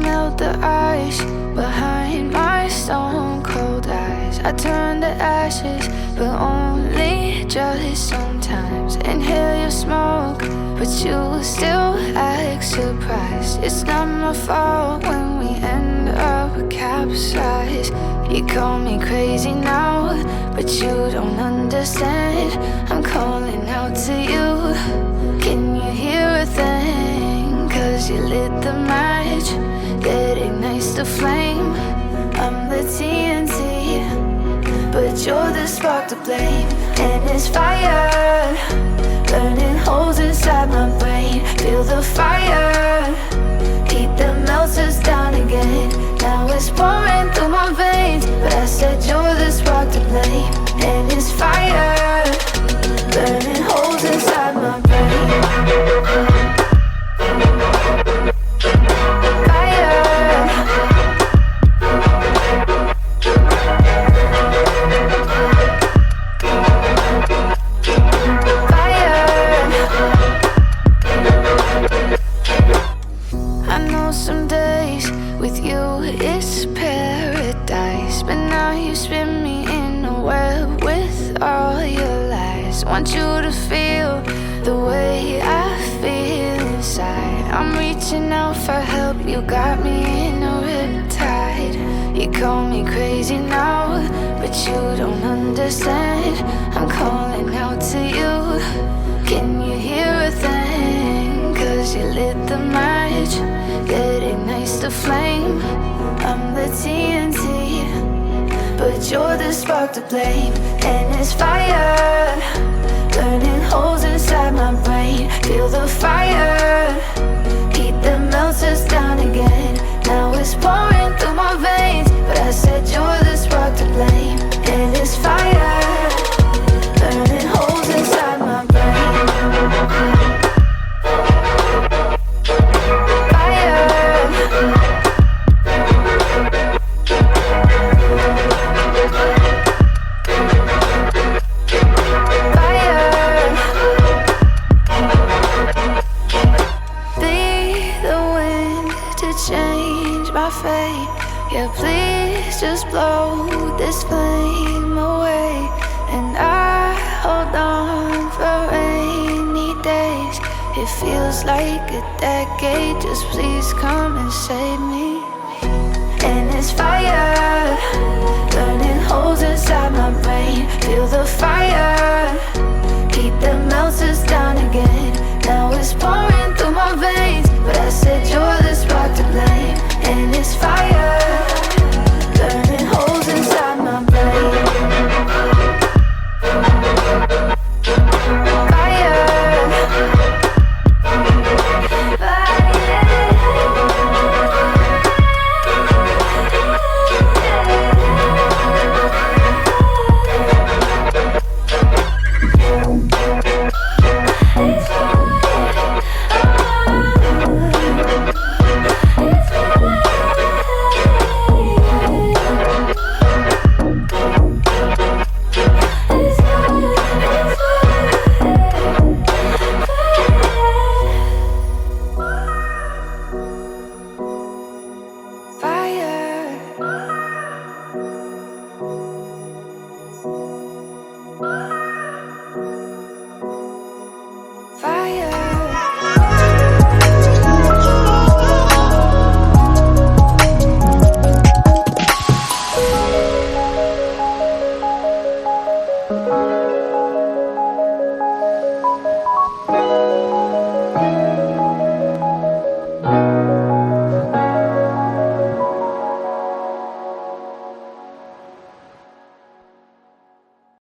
melt the ice behind my stone cold eyes. I turn to ashes, but only just sometimes. Inhale your smoke, but you still act surprised. It's not my fault when we end up capsized. You call me crazy now, but you don't understand. I'm calling out to you. Can you hear a thing? 'Cause you lit the match that ignites the flame. I'm the TNT, but you're the spark to blame. And it's fire, burning holes inside my brain. Feel the fire, heat that melts us down again. Now it's pouring through my veins, but I said you're the spark to blame. And it's fire, burning holes inside my brain. Some days with you it's paradise, but now you spin me in a web with all your lies. Want you to feel the way I feel inside. I'm reaching out for help, you got me in a riptide. You call me crazy now, but you don't understand. I'm calling out to you. Can you hear a thing? 'Cause you lit the match that ignites the flame. I'm the TNT, but you're the spark to blame. And it's fire, burning holes inside my brain. Feel the fire, heat that melts us down again. Now it's pouring through my veins, but I said you're the spark to blame. And it's fire, burning holes inside my brain. Yeah, please just blow this flame away. And I hold on for rainy days. It feels like a decade, just please come and say